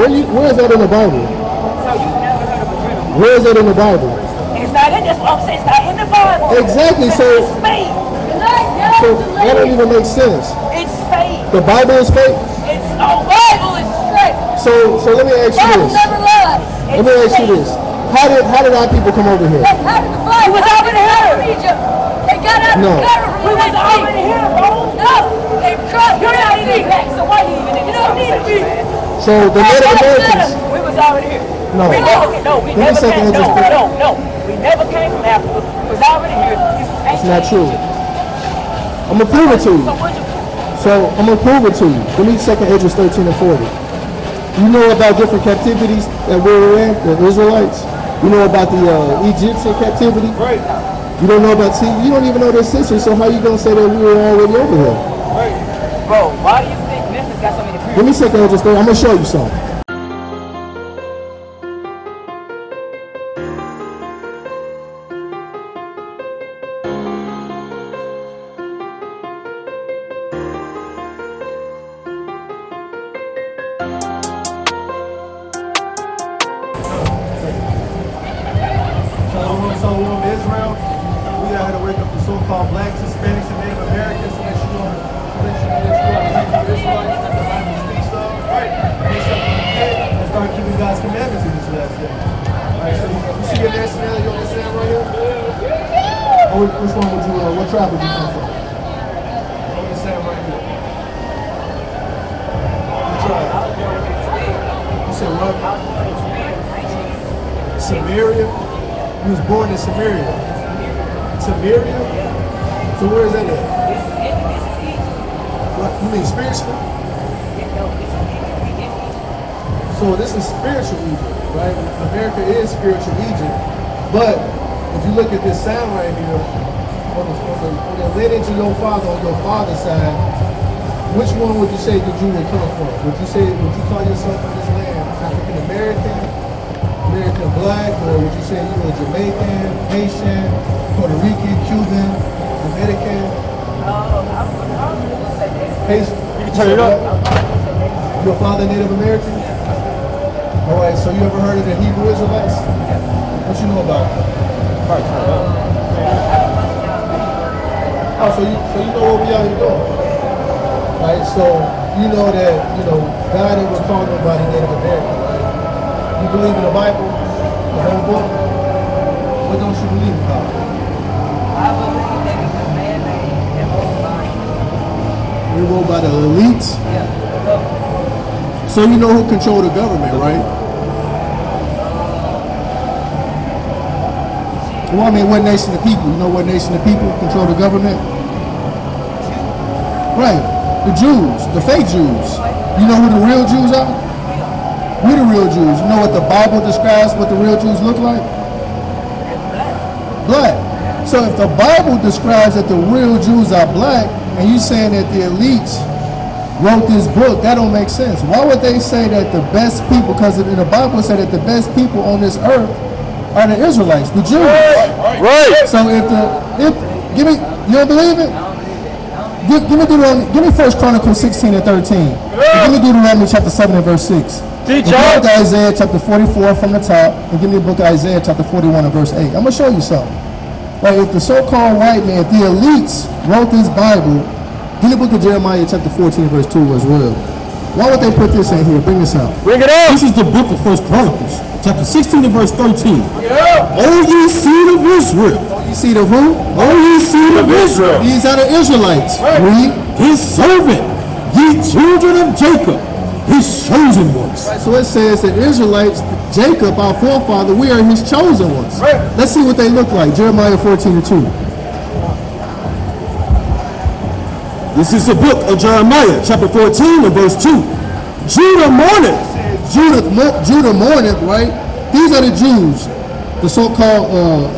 Where is that in the Bible? So you never heard of a dream? Where is that in the Bible? It's not in this. I'm saying it's not in the Bible. Exactly. So it's fake. that don't even make sense. It's fake. The Bible is fake. It's no Bible is fake. So let me ask you this. Never lies. Let me ask you this. How did our people come over here? We was already here. They got out No. We was already here, bro. No. They trust you not even back. So why you even in this conversation, man? So the Native Americans. We was already here. No. We never came. No. We never came from Africa. We was already here. It's not true. I'm gonna prove it to you. So I'm gonna prove it to you. Give me 2nd Esdras 13 and 40. You know about different captivities that we were in, the Israelites? You know about the Egyptian captivity? Right. You don't know about you don't even know their history, so how you gonna say that we were already over here? Right. Bro, why do you think Memphis got so many people? Give me 2nd Esdras 13. I'm gonna show you something. Israel, we had to wake up the so-called blacks, Hispanics, and Native Americans to make sure that Israelites, that the Bible speaks of, right? And start keeping God's commandments in this last day. Alright, so you see your nationality on this sand right here? Which one would you? What tribe would you come from? On this sand right here. What tribe? You said what? Samaria? He was born in Samaria. Samaria? So where is that at? What, you mean spiritually? So this is spiritual Egypt, right? America is spiritual Egypt. But if you look at this sign right here, on the lineage of your father, on your father's side, which one would you say that you would come from? Would you call yourself from this land African American, American black, or would you say you were Jamaican, Haitian, Puerto Rican, Cuban, Dominican? Haitian. You can turn it up. Your father Native American? All right, so you ever heard of the Hebrew Israelites? What you know about them? Oh, so you know what we out here doing. Right, so you know that, God never called nobody Native American, right? You believe in the Bible, the whole book? What don't you believe about it? I believe that it's a man-made and by. We wrote by the elites? Yeah. So you know who control the government, right? Well, I mean, what nation of people? You know what nation of people control the government? Right, the Jews, the fake Jews. You know who the real Jews are? We're the real Jews. You know what the Bible describes what the real Jews look like? Black. So if the Bible describes that the real Jews are black, and you saying that the elites wrote this book, that don't make sense. Why would they say that the best people, because in the Bible it said that the best people on this earth are the Israelites, the Jews. Right. So you don't believe it? Give me 1 Chronicles 16 and 13. And give me Deuteronomy chapter 7 and verse 6. Teach us. Book of Isaiah chapter 44 from the top, and give me the book of Isaiah chapter 41 and verse 8. I'm going to show you something. Like if the so-called white man, if the elites wrote this Bible, give me the book of Jeremiah chapter 14 and verse 2 as well. Why would they put this in here? Bring this out. Bring it up. This is the book of 1 Chronicles, chapter 16 and verse 13. Yeah. O ye seed of Israel. You see the who? O ye seed of Israel. These are the Israelites. Right. Read. His servant, ye children of Jacob, his chosen ones. So it says that Israelites, Jacob, our forefather, we are his chosen ones. Right. Let's see what they look like. Jeremiah 14 and 2. This is the book of Jeremiah, chapter 14 and verse 2. Judah mourneth. Judah mourneth, right? These are the Jews, the so-called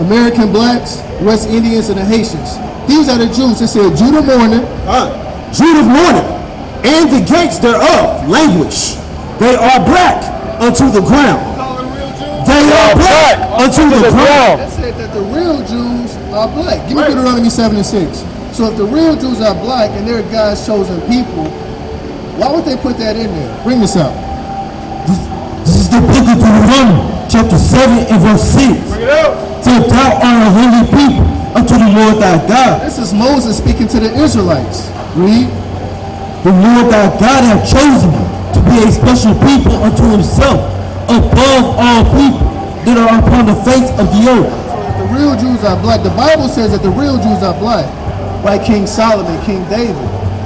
American blacks, West Indians, and the Haitians. These are the Jews. It said Judah mourneth. Judah mourneth, and the gates thereof languish. They are black unto the ground. They are black unto the ground. That said that the real Jews are black. Give me Deuteronomy 7 and 6. So if the real Jews are black and they're God's chosen people, why would they put that in there? Bring this up. chapter 7 and verse 6. To thou art a holy people unto the Lord thy God. This is Moses speaking to the Israelites. Read. The Lord thy God hath chosen you to be a special people unto himself above all people that are upon the face of the earth. The real Jews are black. The Bible says that the real Jews are black. Like King Solomon, King David.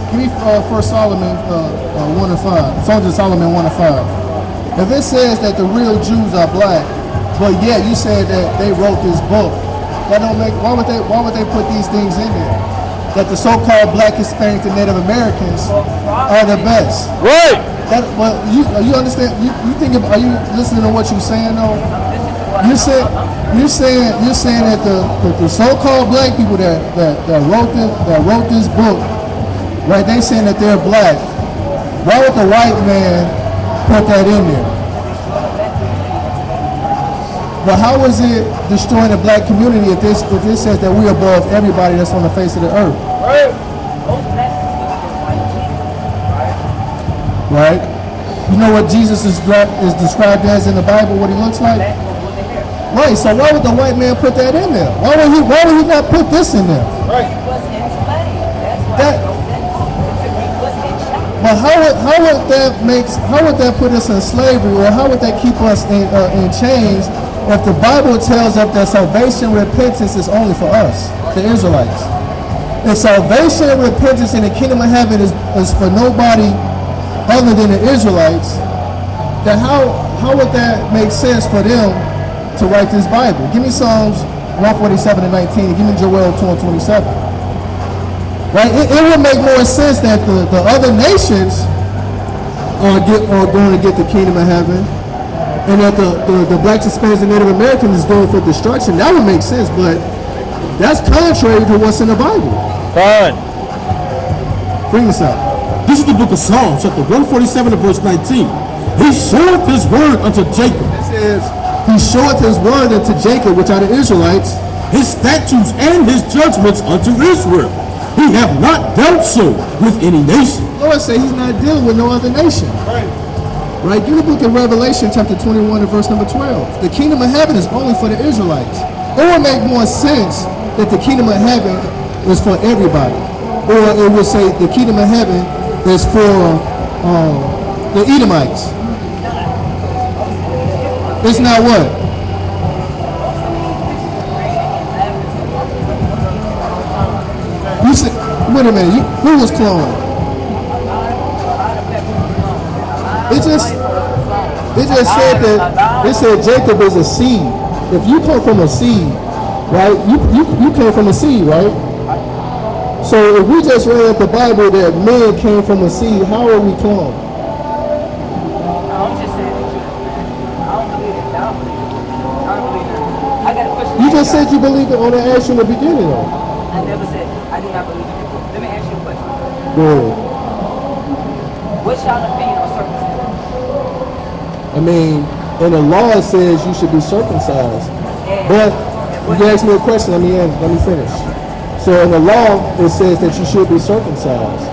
Give me 1 Solomon 1 and 5. Songs of Solomon 1 and 5. If it says that the real Jews are black, but yet you said that they wrote this book, that don't make. Why would they put these things in there? That the so-called black Hispanics and Native Americans are the best. Right. That, well, you understand? You think? Are you listening to what you're saying though? You're saying that the so-called black people that wrote this book, right? They saying that they're black. Why would the white man put that in there? But how is it destroying the black community if it says that we're above everybody that's on the face of the earth? Right? You know what Jesus is described as in the Bible, what he looks like? Right, so why would the white man put that in there? Why would he not put this in there? Right. But how would that put us in slavery, or how would that keep us in chains if the Bible tells us that salvation and repentance is only for us, the Israelites? If salvation and repentance in the kingdom of heaven is for nobody other than the Israelites, then how would that make sense for them to write this Bible? Give me Psalms 147 and 19, and give me Joel 2 and 27. Right? It would make more sense that the other nations are going to get the kingdom of heaven, and that the blacks, Hispanics, and Native Americans is doing for destruction. That would make sense, but that's contrary to what's in the Bible. Fine. Bring this up. This is the book of Psalms, chapter 147 and verse 19. He showeth his word unto Jacob. It says, he showeth his word unto Jacob, which are the Israelites, his statutes and his judgments unto Israel. He hath not dealt so with any nation. The Lord said he's not dealing with no other nation. Right? Give the book of Revelation, chapter 21 and verse number 12. The kingdom of heaven is only for the Israelites. It would make more sense that the kingdom of heaven is for everybody. Or it would say the kingdom of heaven is for the Edomites. It's not what? You said, wait a minute, who was cloned? It just said that, it said Jacob is a seed. If you come from a seed, right, you came from a seed, right? So if we just read at the Bible that men came from a seed, how are we cloned? You just said you believe it on the ask you in the beginning, though. I never said I do not believe in it. Let me ask you a question. Go ahead. What's y'all opinion on circumcision? I mean, in the law it says you should be circumcised. But you asked me a question, let me finish. So in the law it says that you should be circumcised.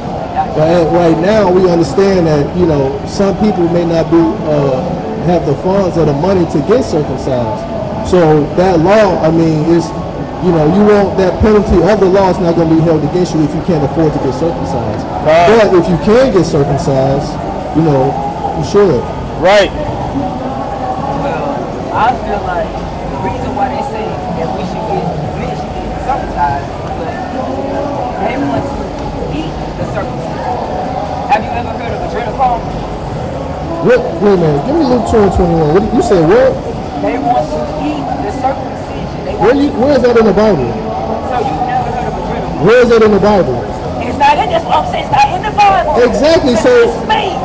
But right now we understand that, you know, some people may not have the funds or the money to get circumcised. So that law, I mean, is, you know, you won't, that penalty of the law is not going to be held against you if you can't afford to get circumcised. Right. But if you can get circumcised, you know, you should. Right. Well, I feel like the reason why they say that men should get circumcised, but they want to eat the circumcision. Have you ever heard of adrenochrome? Wait a minute, give me Luke 2 and 21. What, you said what? They want to eat the circumcision. Where is that in the Bible? So you've never heard of adrenochrome? Where is that in the Bible? It's not in this. What I'm saying, it's not in the Bible. Exactly, so It's fake.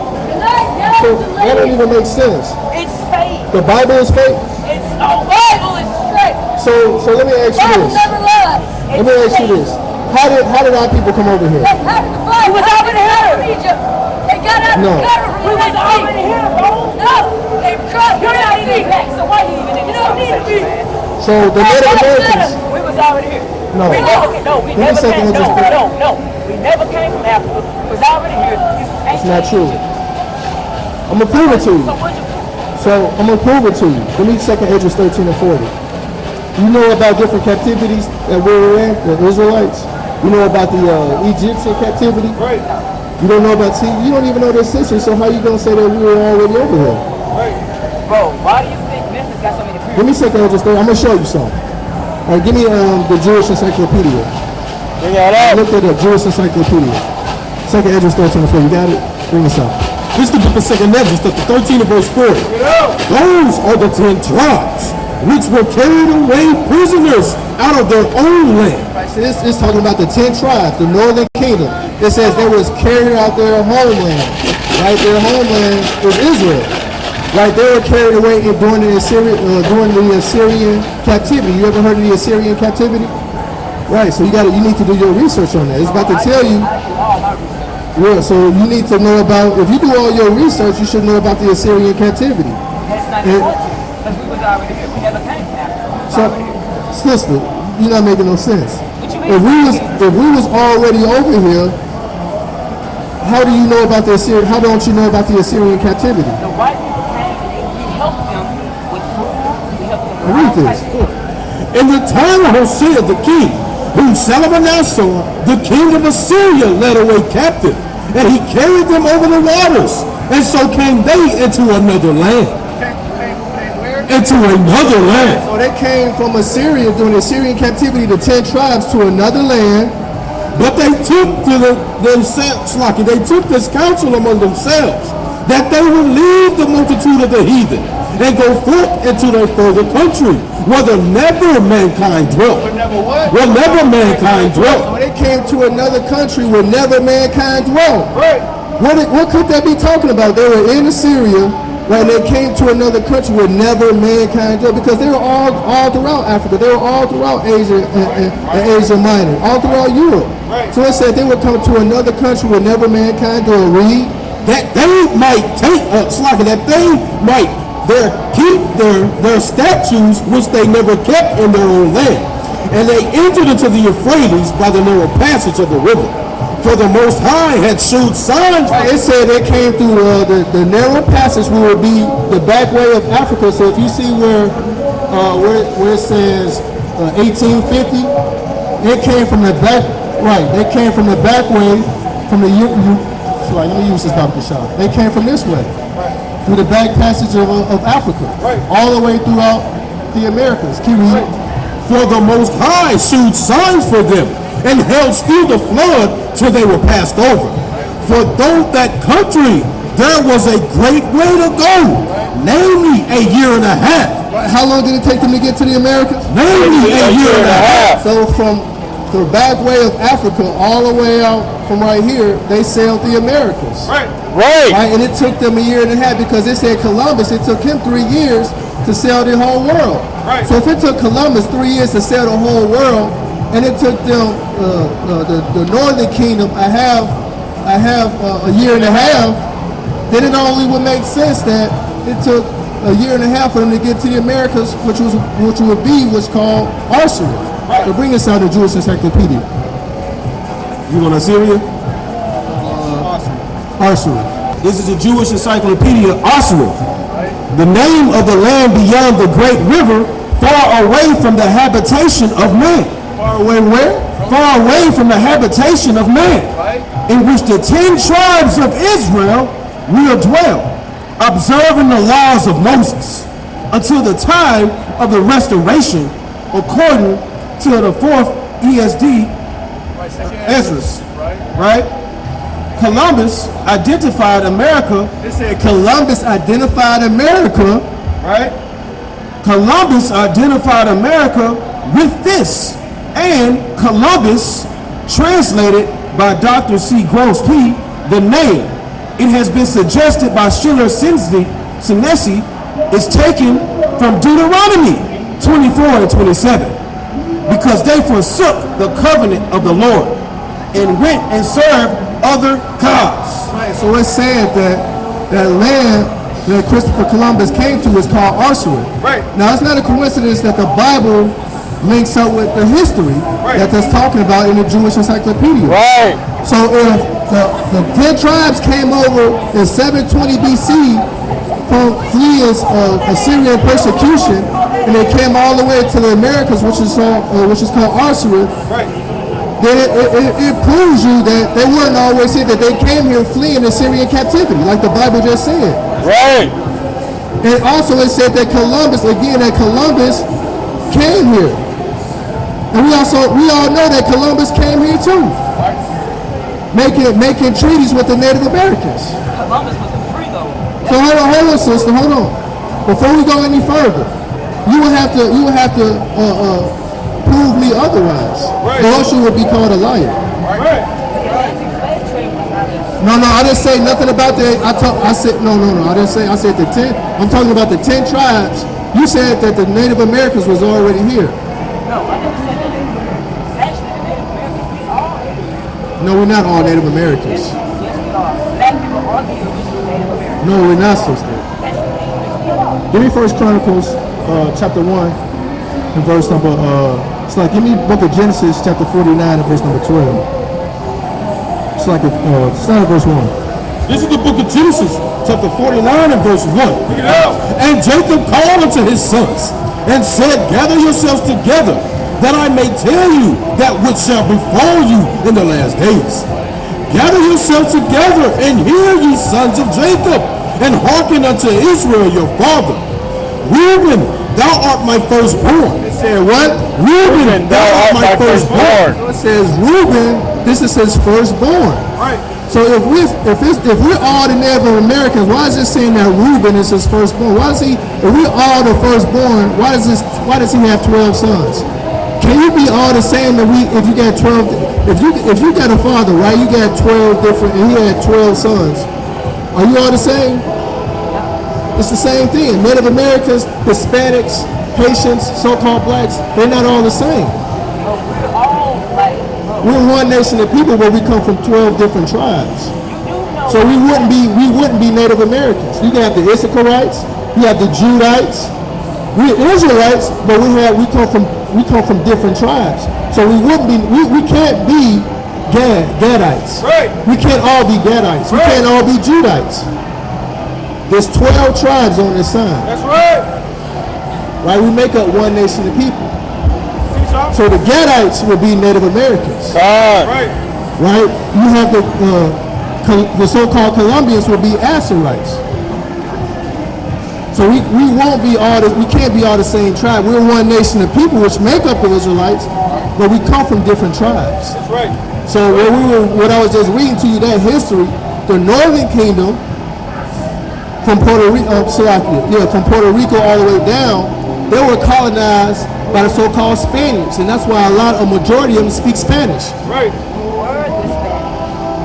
that don't even make sense. It's fake. The Bible is fake. It's the Bible is straight. So let me ask you Bible this. never lies. Let me ask you this. How did our people come over here? We was already here. Egypt. They got out No. of the country. We was already here, bro. No. They trust. You're not even back. So why you even in this conversation, man? So the Native Americans. We was already here. No. We Give me a never second, came. let me just- No. We never came from Africa. We was already here. It's not true. I'm gonna prove it to you. So what'd you So I'm gonna prove it to you. Give me 2nd Esdras 13 and 40. You know about different captivities that we were in, the Israelites. You know about the Egyptian captivity. Right. You don't know about you don't even know their history. So how you gonna say that we were already over here? Right. Bro, why do you think Memphis got so many Give me pyramids? 2nd Esdras 13. I'm gonna show you something. All right, give me the Jewish Encyclopedia. Bring that up. Look at the Jewish Encyclopedia. 2nd Esdras 13 and 40. You got it? Bring this up. This is the book of 2nd Esdras, chapter 13 and verse 40. Those are the 10 tribes which were carried away prisoners out of their own land. Right, so this is talking about the 10 tribes, the northern kingdom. It says they was carried out their homeland. Right, their homeland is Israel. Right, they were carried away during the Assyrian captivity. You ever heard of the Assyrian captivity? Right, so you need to do your research on that. It's about to tell you. I do all my research. Yeah, so you need to know about. If you do all your research, you should know about the Assyrian captivity. That's not even want to. Because we was already here. We never came from Africa. We was So, already here. sister, you're not making no sense. What you mean? If we was already over here, how do you know about the Assyrian? How don't you know about the Assyrian captivity? The white people came and we helped them with food. We helped them with Read all this. types of stuff. In the time of Hosea the king, whom Salmanassar, the king of Assyria, led away captive, and he carried them over the waters, and so came they into another land. Into another land. So they came from Assyria during the Assyrian captivity, the 10 tribes, to another land. But they took to themselves, they took this counsel among themselves, that they would leave the multitude of the heathen and go forth into their further country, whether never mankind dwelt. Never what? Where never mankind So dwelt. they came to another country where never mankind dwelt. Right. What could that be talking about? They were in Assyria, right? They came to another country where never mankind dwelt, because they were all throughout Africa. They were all throughout Asia and Asia Minor, all throughout Europe. Right. So it said they would come to another country where never mankind dwelt. Read. That they might take that they might keep their statues which they never kept in their own land. And they entered into the Euphrates by the narrow passage of the river. For the Most High had showed signs. It said they came through the narrow passage, which would be the back way of Africa. So if you see where it says 1850, it came from the back. Right, they came from the back way from the. Let me use this Dr. Shaw. They came from this way, through the back passage of Africa, all the way throughout the Americas. Keep reading. For the Most High shewed signs for them, and held still the flood till they were passed over. For though that country there was a great way to go, namely a year and a half. How long did it take them to get to the Americas? Namely a year and a half. So from the back way of Africa all the way out from right here, they sailed the Americas. Right. Right, and it took them a year and a half, because it said Columbus, it took him 3 years to sail the whole world. Right. So if it took Columbus 3 years to sail the whole world, and it took them the northern kingdom a year and a half, then it only would make sense that it took a year and a half for them to get to the Americas, which would be what's called Arcery. Right. So bring us out the Jewish Encyclopedia. You want Assyria? Arcery. This is a Jewish encyclopedia, Osric. The name of the land beyond the great river, far away from the habitation of man. Far away where? Far away from the habitation of man, in which the 10 tribes of Israel will dwell, observing the laws of Moses, until the time of the restoration, according to the 4th ESD, Esdras. Right? Columbus identified America. They said Columbus identified America. Right? Columbus identified America with this. And Columbus, translated by Dr. C. Gross P., the name, it has been suggested by Schiller Senesi, is taken from Deuteronomy 24 and 27, because they forsook the covenant of the Lord and went and served other gods. Right, so it's said that land that Christopher Columbus came to is called Arcery. Right. Now, it's not a coincidence that the Bible links up with the history that that's talking about in the Jewish Encyclopedia. Right. So if the 10 tribes came over in 720 BC, from fleeing Assyrian persecution, and they came all the way to the Americas, which is called Arsarid, then it proves you that they weren't always here, that they came here fleeing Assyrian captivity, like the Bible just said. Right. And also it said that Columbus came here. And we all know that Columbus came here too. Making treaties with the Native Americans. Columbus was a free though. So hold on, sister, hold on. Before we go any further, you would have to prove me otherwise. Right. Or else you would be called a liar. Right. No, I didn't say nothing about that. I said no. I didn't say. I said the 10. I'm talking about the 10 tribes. You said that the Native Americans was already here. No, I never said that. Actually, the Native Americans, we all here. No, we're not all Native Americans. Yes, we are. Black people are the original Native Americans. No, we're not, sister. Give me First Chronicles chapter 1 and verse number. Give me book of Genesis chapter 49 and verse number 12. Start at verse 1. This is the book of Genesis, chapter 49 and verse 1. And Jacob called unto his sons and said, gather yourselves together, that I may tell you that which shall befall you in the last days. Gather yourselves together and hear, ye sons of Jacob, and hearken unto Israel your father. Reuben, thou art my firstborn. It said what? Reuben, thou art my firstborn. So it says Reuben, this is his firstborn. Right. So if we're all the Native Americans, why is it saying that Reuben is his firstborn? If we're all the firstborn, why does he have 12 sons? Can you be all the same if you got 12? If you got a father, right? You got 12 different, and he had 12 sons. Are you all the same? It's the same thing. Native Americans, Hispanics, Haitians, so-called blacks, they're not all the same. We're all like, We're one nation of people, but we come from 12 different tribes. So we wouldn't be Native Americans. You have the Issacharites, you have the Judites. We're Israelites, but we come from different tribes. So we can't be Gadites. Right. We can't all be Gadites. We can't all be Judites. There's 12 tribes on this sign. That's right. Right? We make up one nation of people. So the Gadites would be Native Americans. Right. Right? You have the so-called Colombians would be Assarites. So we can't be all the same tribe. We're one nation of people which make up the Israelites, but we come from different tribes. That's right. So what I was just reading to you, that history, the Northern Kingdom from Puerto Rico all the way down, they were colonized by the so-called Spaniards, and that's why a majority of them speak Spanish. Right.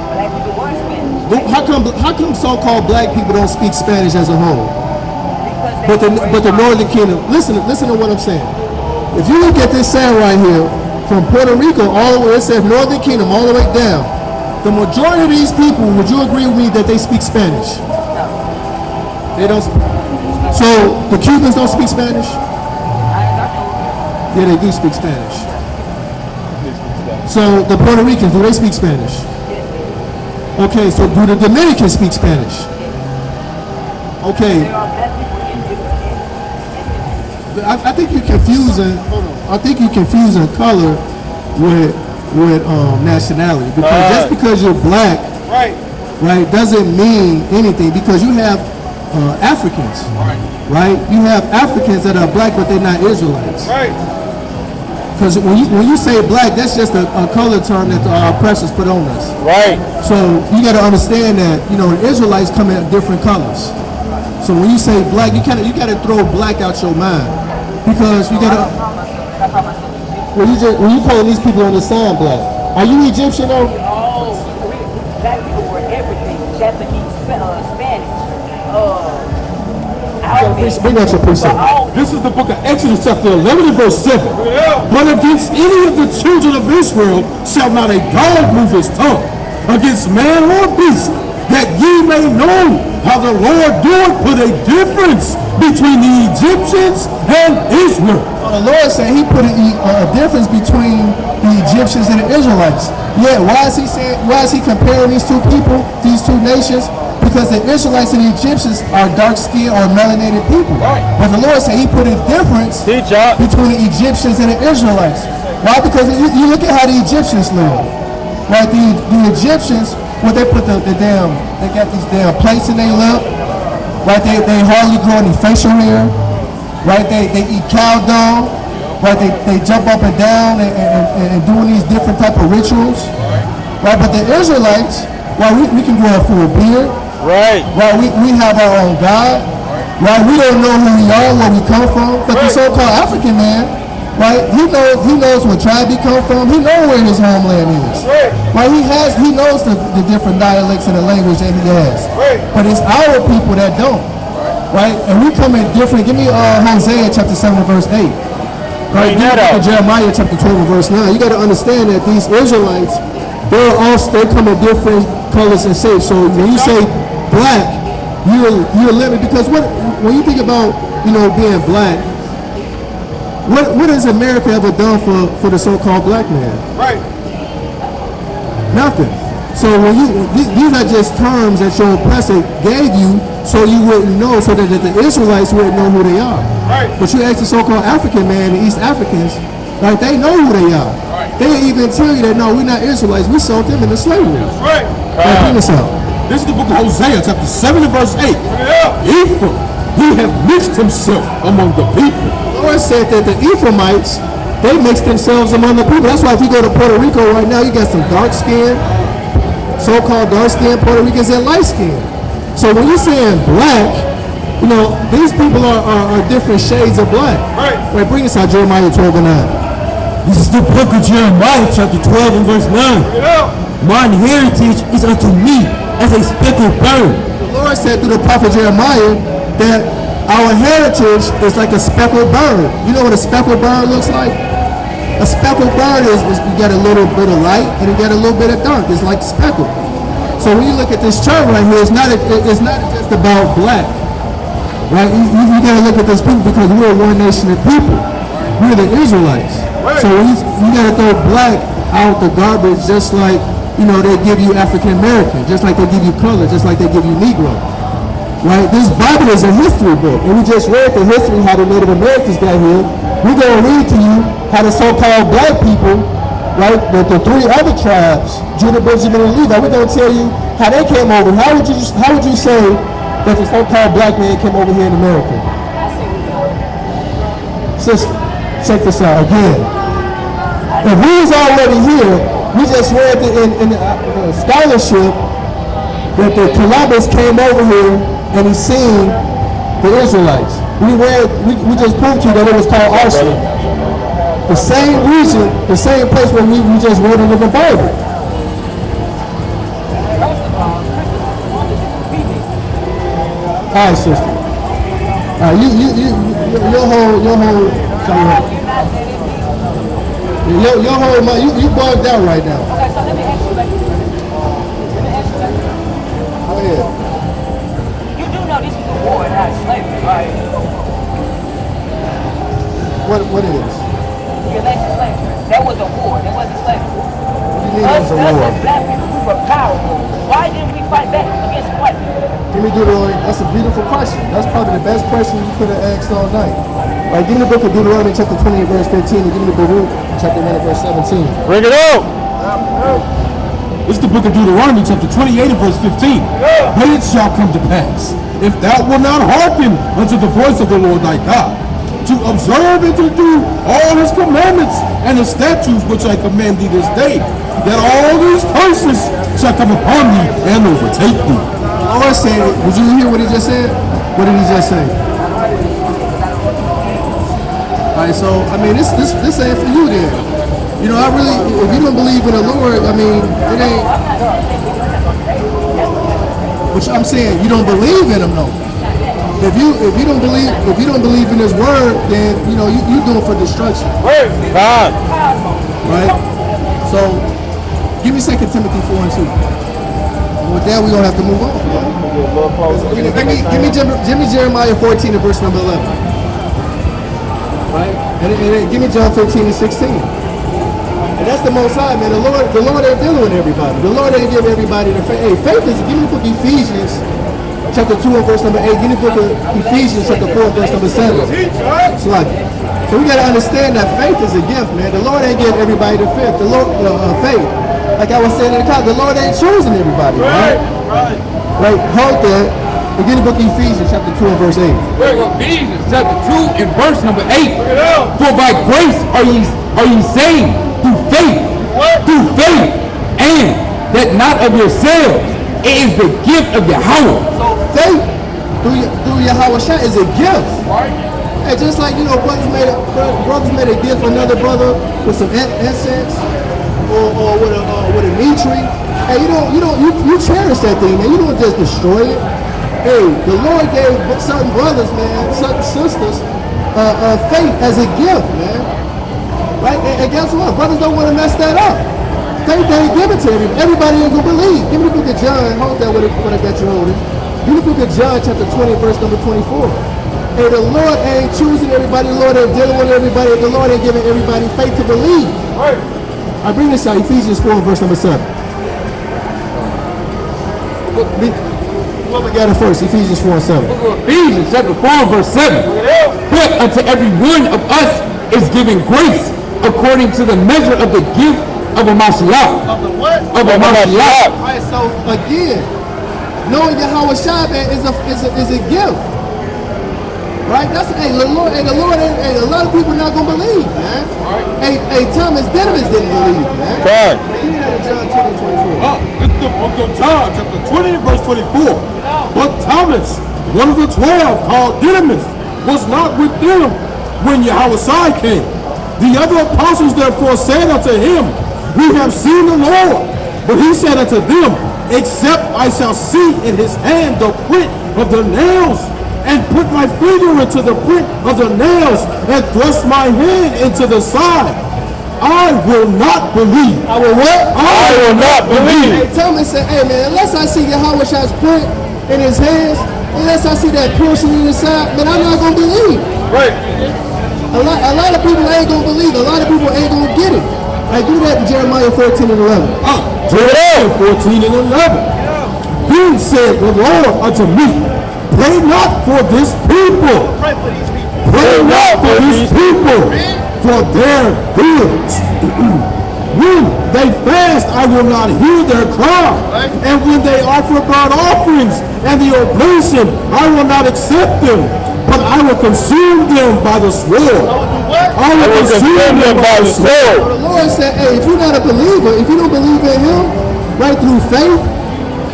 Black people were Spanish. How come so-called black people don't speak Spanish as a whole? Because But the Northern Kingdom, listen to what I'm saying. If you look at this sign right here, from Puerto Rico all the way, it says Northern Kingdom all the way down. The majority of these people, would you agree with me that they speak Spanish? They don't. So the Cubans don't speak Spanish? Yeah, they do speak Spanish. So the Puerto Ricans, do they speak Spanish? Okay, so do the Dominicans speak Spanish? Okay. I think you're confusing. I think you're confusing color with nationality. Because just because you're black, right, doesn't mean anything. Because you have Africans, right? You have Africans that are black, but they're not Israelites. Right. Because when you say black, that's just a color term that the oppressors put on us. Right. So you got to understand that the Israelites come in different colors. So when you say black, you got to throw black out your mind, because you got to. When you calling these people on the sign black, are you Egyptian though? Oh, black people were everything. Japanese, Spanish, Bring out your precept. This is the book of Exodus chapter 11 and verse 7. But against any of the children of Israel shall not a dog move his tongue against man or beast, that ye may know how the Lord doth put a difference between the Egyptians and Israel. The Lord said He put a difference between the Egyptians and the Israelites. Yeah, why is He comparing these two people, these two nations? because the Israelites and the Egyptians are dark-skinned or melanated people. But the Lord said he put a difference between the Egyptians and the Israelites. Why? Because you look at how the Egyptians live. Right? The Egyptians, well, they put they got these damn plates in their lip. Right? They hardly grow any facial hair. Right? They eat cow dung. Right? They jump up and down and doing these different type of rituals. Right? But the Israelites, well, we can grow a full beard. Right. We have our own God. Right. We don't know who we are, where we come from. But the so-called African man, right? He knows what tribe he come from. He knows where his homeland is. Right. He knows the different dialects and the language that he has. But it's our people that don't. Right. And we come in different. Give me Hosea chapter 7 verse 8. Right. Jeremiah chapter 12 verse 9. You got to understand that these Israelites, they come in different colors and shapes. So when you say black, you're limited, because when you think about being black, what has America ever done for the so-called black man? Right. Nothing. So these are just terms that your oppressor gave you so you wouldn't know, so that the Israelites wouldn't know who they are. Right. But you ask the so-called African man, the East Africans, like they know who they are. Right. They even tell you that no, we're not Israelites. We sold them into slavery. Right. Bring this out. This is the book of Hosea, chapter 7 and verse 8. Ephraim, he hath mixed himself among the people. The Lord said that the Ephraimites, they mixed themselves among the people. That's why if you go to Puerto Rico right now, you got some dark-skinned, so-called dark-skinned Puerto Ricans and light-skinned. So when you're saying black, these people are different shades of black. Right. Wait, bring us out Jeremiah 12 and 9. This is the book of Jeremiah, chapter 12 and verse 9. Mine heritage is unto me as a speckled bird. The Lord said through the prophet Jeremiah that our heritage is like a speckled bird. You know what a speckled bird looks like? A speckled bird is you get a little bit of light and you get a little bit of dark. It's like speckled. So when you look at this chart right here, it's not just about black. Right? You got to look at this people, because we're one nation of people. We're the Israelites. So you got to throw black out the garbage, just like they give you African American, just like they give you color, just like they give you Negro. Right? This Bible is a history book, and we just read the history how the Native Americans got here. We're going to read to you how the so-called black people, right, the three other tribes, Judah, Benjamin, and Levi, we're going to tell you how they came over. How would you say that the so-called black man came over here in America? Sister, check this out again. If we was already here, we just read in the scholarship that the Columbus came over here and he seen the Israelites. We just proved to you that it was called Arsenal. The same region, the same place where we just read it in the Bible. All right, sister. All right, your whole. You bugged out right now. Okay, so let me ask you like this. Go ahead. You do know this is a war, not slavery, right? What it is? The alleged slavery. That was a war. That wasn't slavery. What do you mean that was a war? Us as black people, we were powerful. Why didn't we fight back against white people? Give me Deuteronomy. That's a beautiful question. That's probably the best question you could have asked all night. Right, give me the book of Deuteronomy chapter 20 verse 15, and give me the Baruch chapter 1 verse 17. Bring it out. This is the book of Deuteronomy chapter 28 and verse 15. But it shall come to pass, if thou wilt not hearken unto the voice of the Lord thy God, to observe and to do all his commandments and his statutes which I command thee this day, that all these curses shall come upon thee and overtake thee. The Lord said, did you hear what he just said? What did he just say? Alright, so I mean this ain't for you then. I really, if you don't believe in the Lord, I mean, it ain't. Which I'm saying, you don't believe in him though. If you don't believe in his word, then you doing for destruction. God. Right? So give me 2 Timothy 4 and 2. And with that, we're gonna have to move on. Give me Jeremiah 14 and verse number 11. Right? And give me John 15 and 16. And that's the Most High, man. The Lord ain't dealing with everybody. The Lord ain't giving everybody the faith. Hey, faith is, give me the book Ephesians chapter 2 and verse number 8. Give me the book of Ephesians chapter 4 and verse number 7. So we got to understand that faith is a gift, man. The Lord ain't giving everybody the faith. The Lord, faith. Like I was saying in the car, the Lord ain't choosing everybody, right? Right. Hold that. Begin the book of Ephesians chapter 2 and verse 8. Ephesians chapter 2 and verse number 8. For by grace are ye saved through faith. Through faith. And that not of yourselves. It is the gift of Yahweh. So faith through Yahweh is a gift. Hey, just like, you know, brothers made a gift for another brother with some incense or with a meat tree. Hey, you cherish that thing, man. You don't just destroy it. Hey, the Lord gave certain brothers, man, certain sisters, faith as a gift, man. Right? And guess what? Brothers don't want to mess that up. Faith ain't given to everybody. Everybody ain't gonna believe. Give me the book of John. Hold that when I got you holding. Give me the book of John, chapter 20, verse number 24. Hey, the Lord ain't choosing everybody. The Lord ain't dealing with everybody. The Lord ain't giving everybody faith to believe. Right. I bring this out, Ephesians 4, verse number 7. What we got it first? Ephesians 4 and 7. Ephesians chapter 4 verse 7. But unto every one of us is given grace according to the measure of the gift of a Mashiach. Of the what? Of a Mashiach. All right, so again, knowing Yahweh Shabbat is a gift. Right? That's the Lord ain't a lot of people not gonna believe, man. Hey, Thomas Didymus didn't believe, man. Right. Give me that in John 20 and 24. It's the book of John, chapter 20, verse 24. But Thomas, one of the 12, called Didymus, was not with them when Yahushua came. The other apostles therefore said unto him, We have seen the Lord. But he said unto them, Except I shall see in his hand the print of the nails, and put my finger into the print of the nails, and thrust my hand into the side, I will not believe. I will what? I will not believe. Hey, Thomas said, hey man, unless I see Yahweh's print in his hands, unless I see that piercing in his side, man, I'm not gonna believe. Right. A lot of people ain't gonna believe. A lot of people ain't gonna get it. I do that in Jeremiah 14 and 11. Jeremiah 14 and 11. Then said the Lord unto me, Pray not for this people. Pray not for these people, for their goods. When they fast, I will not hear their cry. And when they offer burnt offerings and the oblation, I will not accept them. But I will consume them by the sword. I will consume them by the sword. The Lord said, hey, if you're not a believer, if you don't believe in him, right through faith,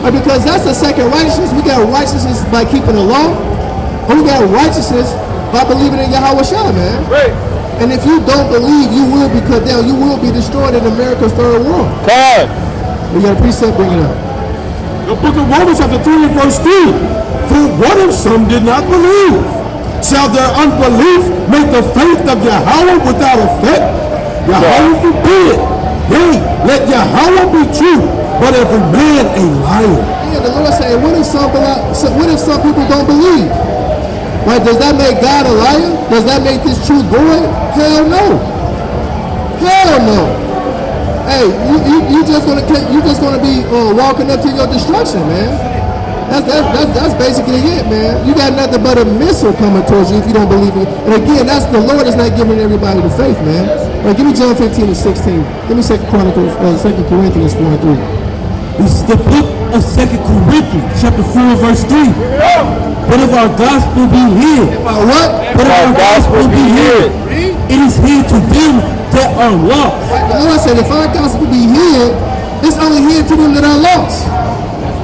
because that's the second righteousness. We got righteousness by keeping the law. Or we got righteousness by believing in Yahweh Shah, man. Right. And if you don't believe, you will be cut down. You will be destroyed in America's third world. God. We got a precept, bring it up. The book of Romans chapter 3 and verse 3. For what if some did not believe? Shall their unbelief make the faith of Yahweh without effect? Yahweh forbid. Yea, let Yahweh be true, but every man a liar. Yeah, the Lord said, what if some people don't believe? Right? Does that make God a liar? Does that make this truth void? Hell no. Hell no. Hey, you just gonna be walking up to your destruction, man. That's basically it, man. You got nothing but a missile coming towards you if you don't believe it. And again, that's the Lord is not giving everybody the faith, man. Right, give me John 15 and 16. Give me 2 Corinthians 4 and 3. This is the book of 2 Corinthians, chapter 4, verse 3. But if our gospel be hid, What? but if our gospel be hid, it is hid to them that are lost. The Lord said, if our gospel be hid, it's only hid to them that are lost.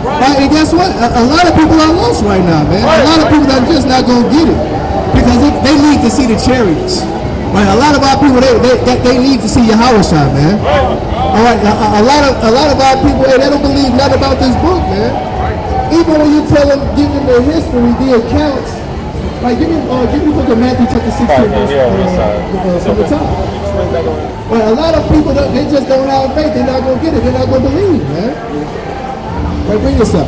Right? And guess what? A lot of people are lost right now, man. A lot of people are just not going to get it because they need to see the chariots. Right? A lot of our people, they need to see Yahweh Shah, man. All right, a lot of our people, they don't believe nothing about this book, man. Even when you tell them, give them the history, the accounts. Like, give me the book of Matthew chapter 16, from the top. Well, a lot of people, they just don't have faith. They're not going to get it. They're not going to believe, man. Right, bring this up.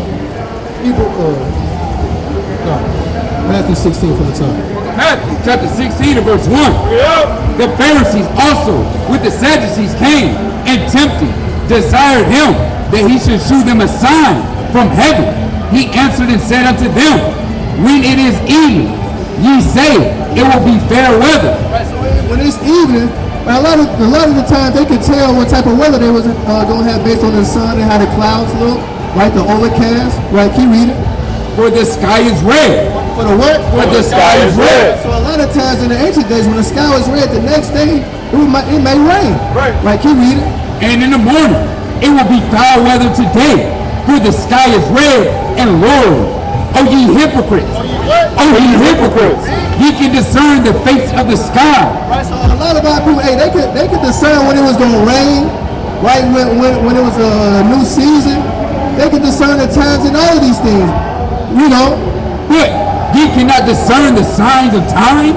Matthew 16 from the top. Matthew chapter 16 and verse 1. The Pharisees also with the Sadducees came and tempting, desired him that he should shew them a sign from heaven. He answered and said unto them, when it is evening, ye say, it will be fair weather. Right, so when it's evening, a lot of the time they could tell what type of weather they was going to have based on the sun and how the clouds look, right? The overcast, right? Keep reading. For the sky is red. For the what? For the sky is red. So a lot of times in the ancient days, when the sky was red, the next day it may rain. Right? Keep reading. And in the morning, it will be foul weather today. For the sky is red and lowering. O ye hypocrites! O ye hypocrites! Ye can discern the face of the sky. Right, so a lot of our people, hey, they could discern when it was going to rain, right? When it was a new season, they could discern the times and all of these things, you know. But ye cannot discern the signs of time.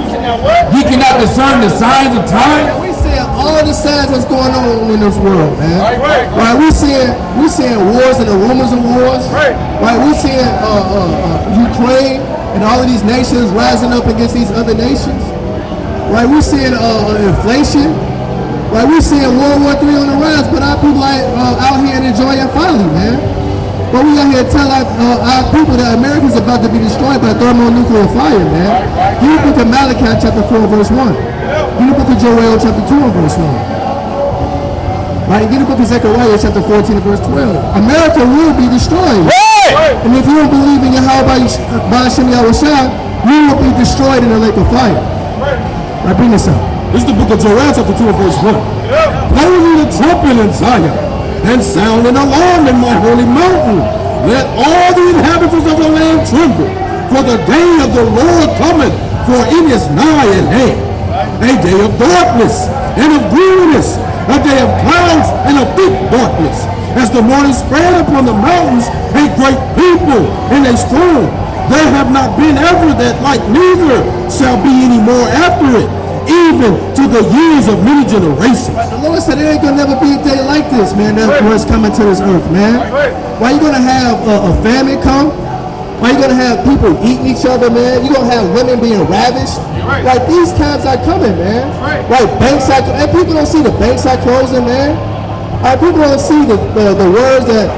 Ye cannot discern the signs of time. We seeing all the signs that's going on in this world, man. Right, we seeing wars and the rumors of wars. Right, we seeing Ukraine and all of these nations rising up against these other nations. Right, we seeing inflation. Right, we seeing World War III on the rise, but our people out here enjoying folly, man. But we out here tell our people that America's about to be destroyed by thermonuclear fire, man. Give the book of Malachi chapter 4 verse 1. Give the book of Joel chapter 2 and verse 1. Right, give the book of Zechariah chapter 14 and verse 12. America will be destroyed. Right. And if you don't believe in Yahweh by Hashem Yahushua, you will be destroyed in the lake of fire. Right, bring this up. This is the book of Joel chapter 2 and verse 1. Blow ye the trumpet in Zion, and sound an alarm in my holy mountain. Let all the inhabitants of the land tremble, for the day of the Lord cometh, for it is nigh at hand. A day of darkness and of gloominess, a day of clouds and of thick darkness. As the morning spread upon the mountains, a great people and a strong. There have not been ever that like, neither shall be any more after it, even to the years of many generations. The Lord said there ain't gonna never be a day like this, man. That's what's coming to this earth, man. Why you gonna have a famine come? Why you gonna have people eating each other, man? You gonna have women being ravished? Like these times are coming, man. Like banks are, and people don't see the banks are closing, man. People don't see the words that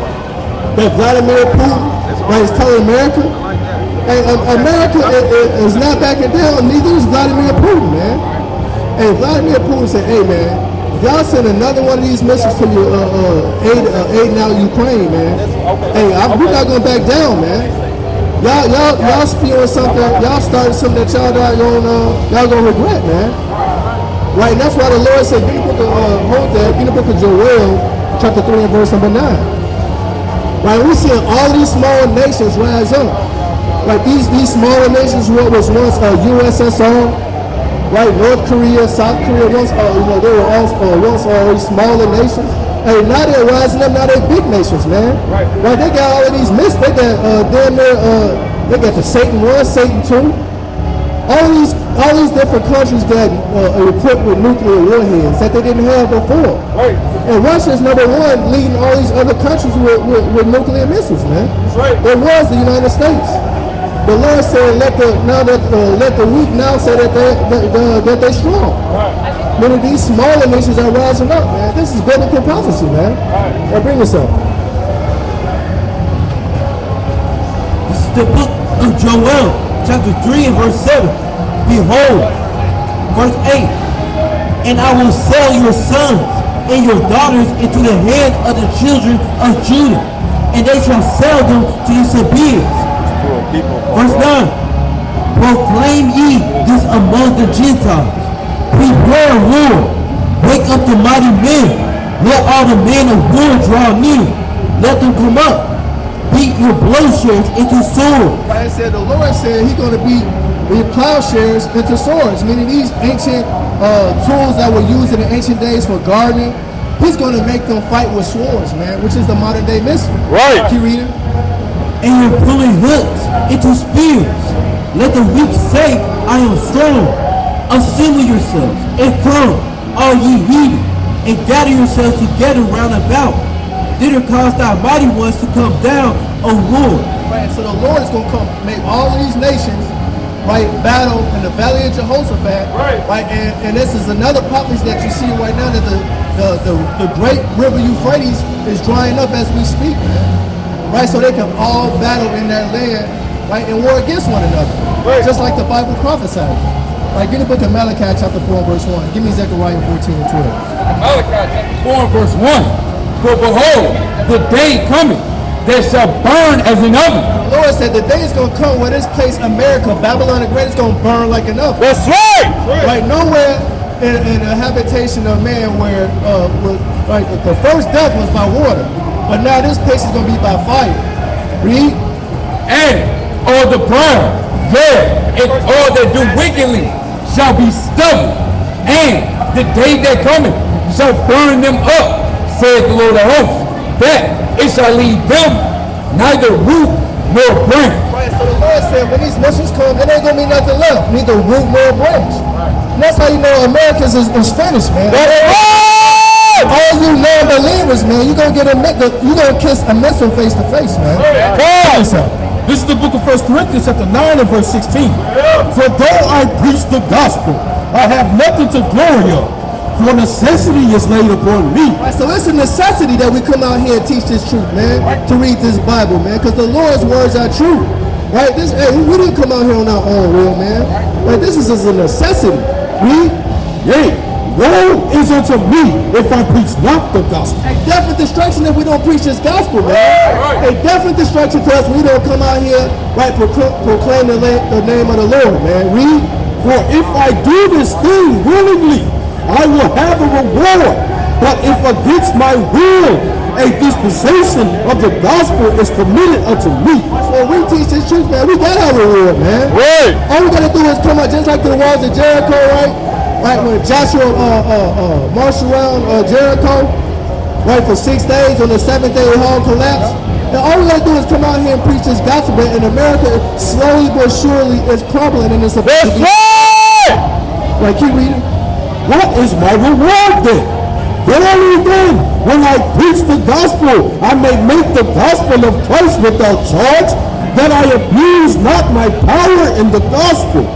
Vladimir Putin is telling America. Hey, America is not backing down, neither is Vladimir Putin, man. Hey, Vladimir Putin said, hey, man, if y'all send another one of these missiles to you, aiding out Ukraine, man, hey, we're not going to back down, man. Y'all spewing something, y'all started something that y'all gonna regret, man. Right, and that's why the Lord said, get the book of, get the book of Joel, chapter 3 and verse number 9. Right, we're seeing all these small nations rise up. Like these smaller nations, what was once USSR, right? North Korea, South Korea, once they were once these smaller nations. Hey, now they're rising up. Now they're big nations, man. Right? They got all of these myths. They got they got the Satan 1, Satan 2. All these different countries that are equipped with nuclear warheads that they didn't have before. Right. And Russia's number one, leading all these other countries with nuclear missiles, man. That's right. It was the United States. The Lord said, let the weak now say that they're strong. Right. Many of these smaller nations are rising up, man. This is biblical prophecy, man. Right. Now bring this up. This is the book of Joel, chapter 3 and verse 7. Behold, verse 8, and I will sell your sons and your daughters into the hand of the children of Judah, and they shall sell them to the Sabaeans. Verse 9, proclaim ye this among the Gentiles. Prepare war, wake up the mighty men, let all the men of war draw near, let them come up, beat your plowshares into swords. Right, said the Lord said he's going to beat the plowshares into swords, meaning these ancient tools that were used in the ancient days for gardening. He's going to make them fight with swords, man, which is the modern day missile. Right. Keep reading. And you're pulling hooks into spears. Let the weak say, I am strong. Assemble yourselves and come, all ye heathen, and gather yourselves together round about. Thither cause thy mighty ones to come down, O Lord. Right, so the Lord is going to come make all of these nations, right, battle in the valley of Jehoshaphat. Right, and this is another prophecy that you see right now, that the great river Euphrates is drying up as we speak, man. right? So they can all battle in that land, right, and war against one another, just like the Bible prophesied. Right, give me the book of Malachi chapter 4 and verse 1. Give me Zechariah 14 and 12. Malachi chapter 4 and verse 1. For behold, the day coming that shall burn as an oven. The Lord said the day is going to come where this place, America, Babylon the Great, is going to burn like an oven. That's right. Right, nowhere in a habitation of man where like the first death was by water, but now this place is going to be by fire. Read. And all the proud, and all that do wickedly shall be stubble, and the day that cometh shall burn them up, saith the Lord of hosts, that it shall leave them neither root nor branch. Right, so the Lord said when these Muslims come, it ain't gonna be nothing left, neither root nor branch. And that's how you know America is finished, man. All you non-believers, man, you gonna kiss a missile face to face, man. This is the book of 1 Corinthians chapter 9 and verse 16. For though I preach the gospel, I have nothing to glory of, for necessity is laid upon me. Right, so it's a necessity that we come out here and teach this truth, man, to read this Bible, man, because the Lord's words are true. Right? We didn't come out here on our own will, man. Right? This is a necessity. Read. Yea, woe is unto me if I preach not the gospel. A definite destruction if we don't preach this gospel, man. A definite destruction to us. We don't come out here, right, proclaim the name of the Lord, man. Read. For if I do this thing willingly, I will have a reward. But if against my will, a dispensation of the gospel is committed unto me. So when we teach this truth, man, we got our reward, man. Right. All we gotta do is come out just like the walls of Jericho, right? Right, when Joshua marched around Jericho, right, for 6 days, on the 7th day the wall collapsed. And all we gotta do is come out here and preach this gospel, and America slowly but surely is crumbling, and it's about to be. Right, keep reading. What is my reward then? Verily then, when I preach the gospel, I may make the gospel of Christ without charge, that I abuse not my power in the gospel.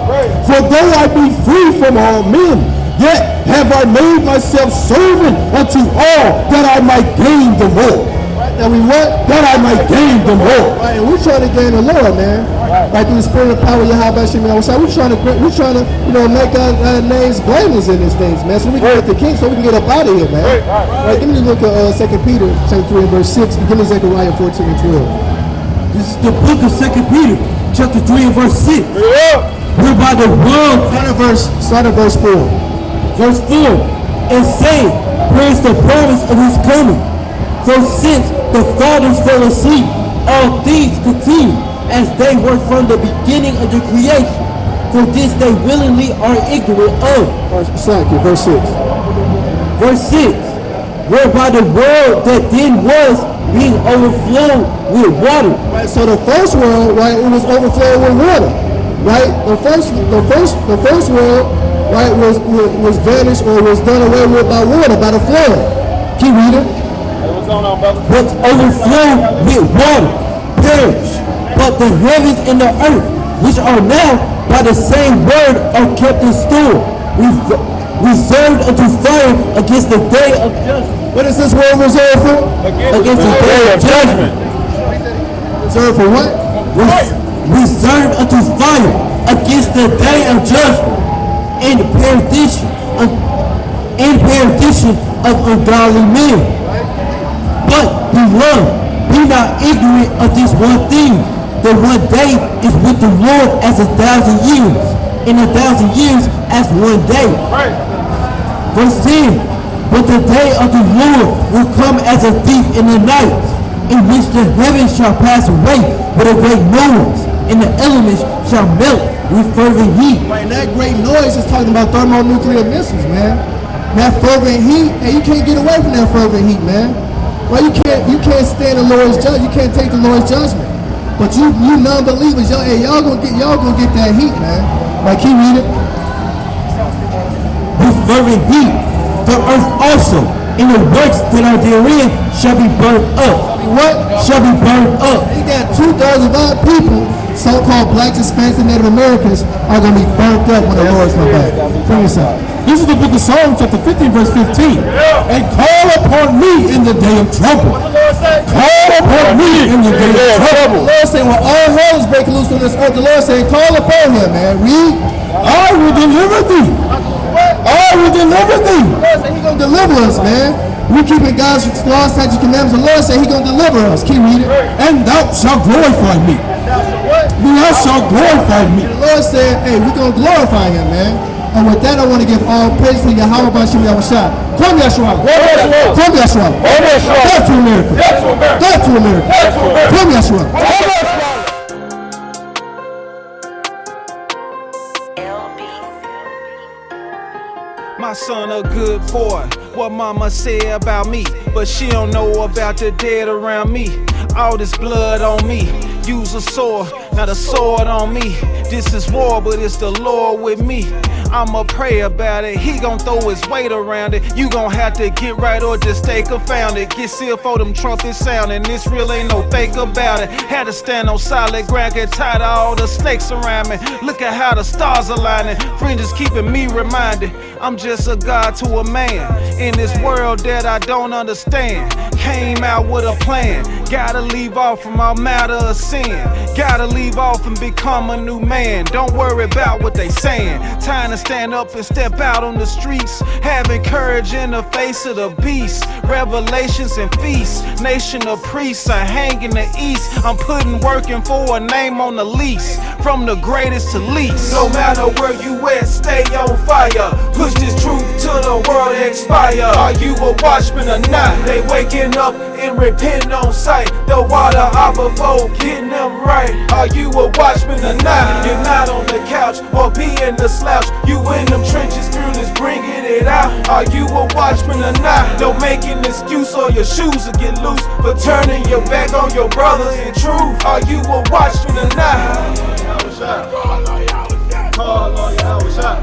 For though I be free from all men, yet have I made myself servant unto all, that I might gain the more. That we what? That I might gain the more. Right, and we're trying to gain the Lord, man. Right, through the spirit of power, Yahweh Shemel. We're trying to, make our names blameless in these things, man. So we can get the king, so we can get up out of here, man. Right, give me a look at 2 Peter chapter 3 and verse 6. Give me Zechariah 14 and 12. This is the book of 2 Peter, chapter 3 and verse 6. Whereby the world, Start at verse 4. verse 4, and say, where is the promise of his coming? So since the fathers fell asleep, all things continue as they were from the beginning of the creation. For this they willingly are ignorant of. Verse 6. Verse 6, whereby the world that then was being overflowed with water. Right, so the first world, right, it was overflowed with water. Right? The first world, right, was vanished or was done away with by water, by the flood. Keep reading. But overflowed with water perish. But the heavens and the earth, which are now by the same word, are kept in store, reserved unto fire against the day of judgment. What is this word reserved for? Against the day of judgment. Reserved for what? Reserved unto fire against the day of judgment, and perdition of ungodly men. But beloved, be not ignorant of this one thing, that one day is with the Lord as 1,000 years, and 1,000 years as one day. Verse 10, but the day of the Lord will come as a thief in the night, in which the heavens shall pass away with a great noise, and the elements shall melt with fervent heat. Right, and that great noise is talking about thermonuclear missiles, man. That fervent heat, and you can't get away from that fervent heat, man. Well, you can't stand the Lord's judgment. You can't take the Lord's judgment. But you non-believers, y'all gonna get that heat, man. Like, keep reading. With fervent heat, the earth also, and the works that are therein shall be burned up. What? Shall be burned up. You got 2/3 of our people, so-called blacks, Hispanics, and Native Americans, are gonna be burnt up when the Lord comes back. Bring this up. This is the book of Psalms, chapter 15, verse 15. And call upon me in the day of trouble. Call upon me in the day of trouble. The Lord saying, when all hell is breaking loose on this earth, the Lord saying, call upon him, man. Read. I will deliver thee. I will deliver thee. The Lord said he's going to deliver us, man. We keeping God's laws, statutes, commandments. The Lord said he's going to deliver us. Keep reading. And thou shalt glorify me. Thou shalt glorify me. The Lord said, hey, we're going to glorify him, man. And with that, I want to give all praise to Yahweh Bashim Yahushua. Come, Yashapal. Come, Yashapal. Death to America. Death to America. Come, Yashapal. My son a good boy, what mama said about me, but she don't know about the dead around me. All this blood on me, use a sword, not a sword on me. This is war, but it's the Lord with me. I'ma pray about it, he gon' throw his weight around it. You gon' have to get right or just stay confounded. Get sealed for them trumpets sounding, this real ain't no fake about it. Had to stand on solid ground, get tired of all the snakes around me. Look at how the stars aligning, fringes keeping me reminded. I'm just a God to a man, in this world that I don't understand. Came out with a plan, gotta leave off from all matter of sin. Gotta leave off and become a new man. Don't worry about what they saying. Time to stand up and step out on the streets. Having courage in the face of the beast. Revelations and feasts. Nation of priests, I hang in the east. I'm putting working for a name on the lease. From the greatest to least. No matter where you at, stay on fire. Push this truth till the world expire. Are you a watchman or not? They waking up and repenting on sight. The water out before getting them right. Are you a watchman or not? You're not on the couch or be in the slouch. You in them trenches, fearless, bringing it out. Are you a watchman or not? Don't make an excuse or your shoes will get loose for turning your back on your brothers in truth. Are you a watchman or not? Call on Yahweh.